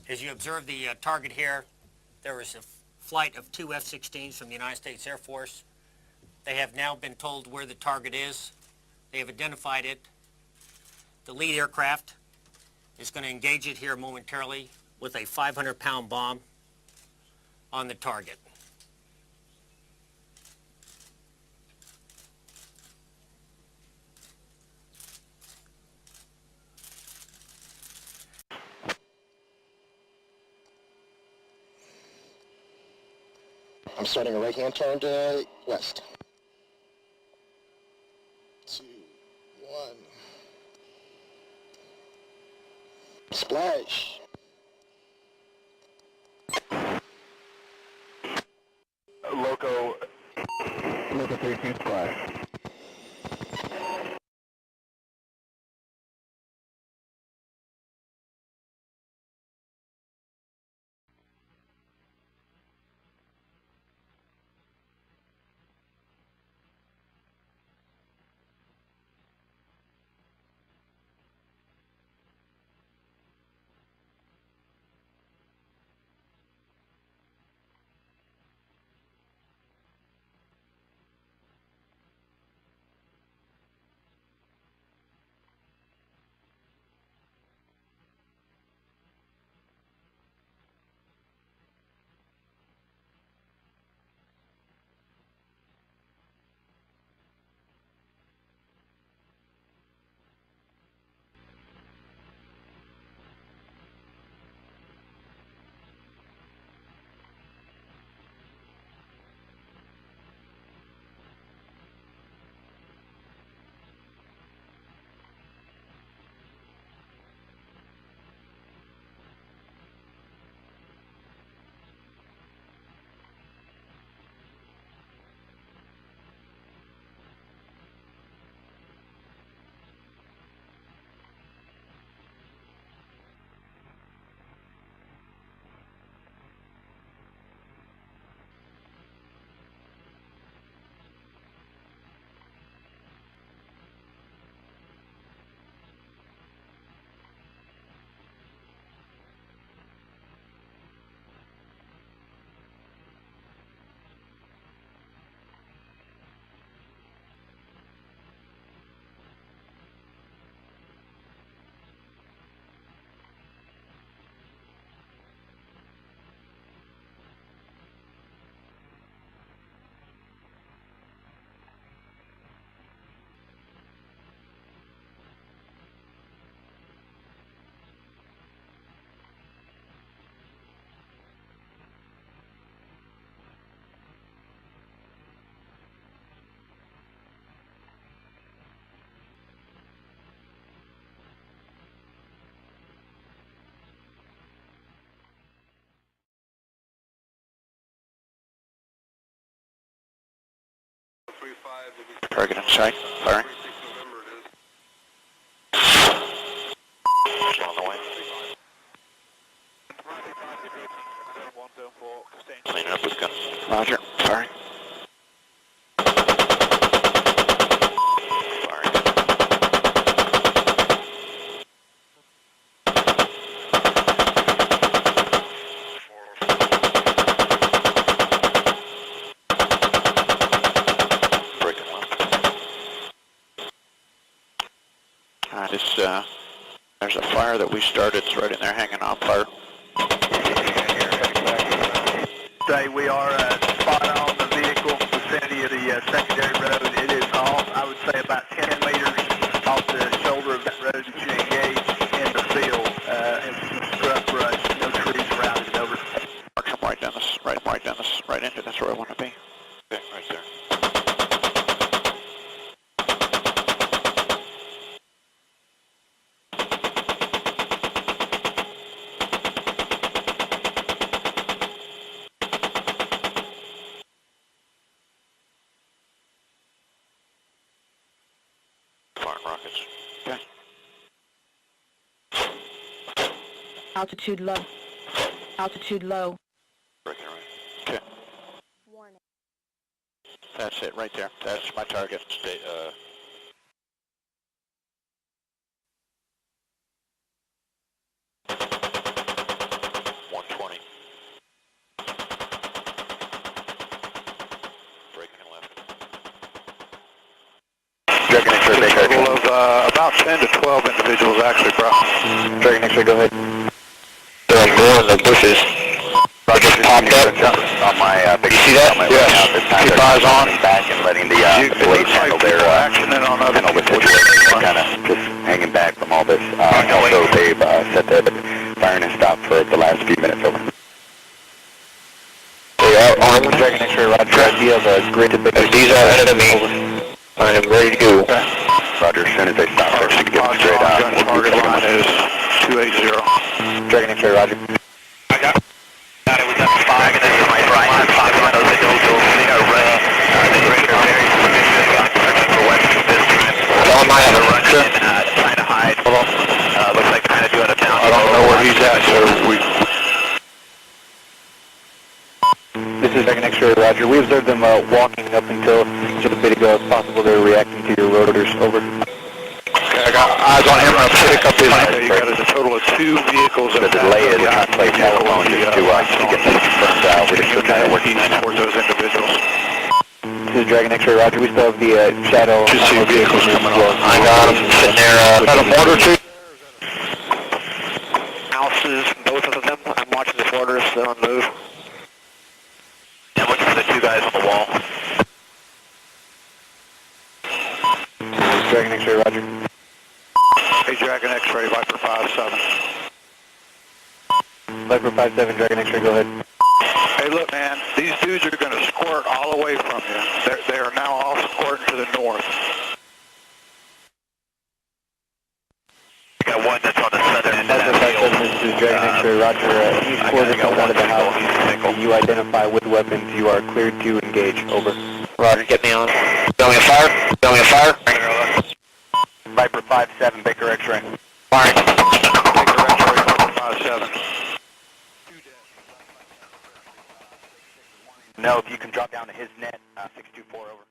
As you observe the target here, there was a flight of 2 F-16s from the United States Air Force. They have now been told where the target is. They have identified it. The lead aircraft is going to engage it here momentarily with a 500-pound bomb on the target. I'm starting a right-hand turn to west. 2, 1. Splash. Loco 13 splash. Target in sight, firing. On the way. Cleaning up with gun. Roger, firing. Firing. Breaking left. There's a fire that we started. It's right in there hanging on fire. Say we are spot on the vehicle vicinity of the secondary road. It is off, I would say, about 10 meters off the shoulder of that road that you engaged in the field. It's scrub brush, no trees around it. Over. Mark some right down this, right into this where I want to be. Okay, right there. Rockets. Okay. Altitude low. Altitude low. Breaking right. Okay. Warning. That's it right there. That's my target. Stay, Dragon X-ray, It's a total of about 10 to 12 individuals actually, bro. Dragon X-ray, go ahead. They're like more in the bushes. They just popped up. On my, You see that? Yes. Keep eyes on. Back and letting the It blades looks like handle their, people actioning on other handle the people. situation. Kind of just hanging back from all this. Also, they've set the firing and stop for the last few minutes over. They are armed. Dragon X-ray, roger. Do you have a grid to If these are enemy, I am ready to go. Roger, as soon as they stop there, we can get them straight Gun on. target line is 280. Dragon X-ray, roger. I got it. We got 5 and then my right hand 5 on those individuals. They are ready. They are very suspicious for weapons this time. Tell him I have a Running and trying to hide. Looks like they're kind of doing a down. I don't know where he's at, so we... This is Dragon X-ray, roger. We observed them walking up until just a bit ago. It's possible they're reacting to your rotors. Over. Okay, I got eyes on him. I'm pick up his... Okay, you got a total of 2 vehicles. The delay is we're trying to play telephone just to get this confirmed out. We're still trying to work towards those individuals. This is Dragon X-ray, roger. We still have the shadow. Just see vehicles coming on. I got him sitting there. Got a mortar too. Houses, both of them. I'm watching the mortars. They're on move. I'm looking for the 2 guys on the wall. This is Dragon X-ray, roger. Hey, Dragon X-ray, Viper 5-7. Viper 5-7, Dragon X-ray, go ahead. Hey, look, man, these dudes are going to squirt all away from you. They are now all squirting to the north. Got one that's on the southern end of Viper that 5-7, field. this is Dragon X-ray, roger. Any squad that comes out of the house, you identify with weapons, you are cleared to engage. Over. Roger, get me on. Belly of fire. Belly of fire. Viper 5-7, Baker X-ray. Firing. Baker X-ray, Viper 5-7. No, if you can drop down to his net, 624 over.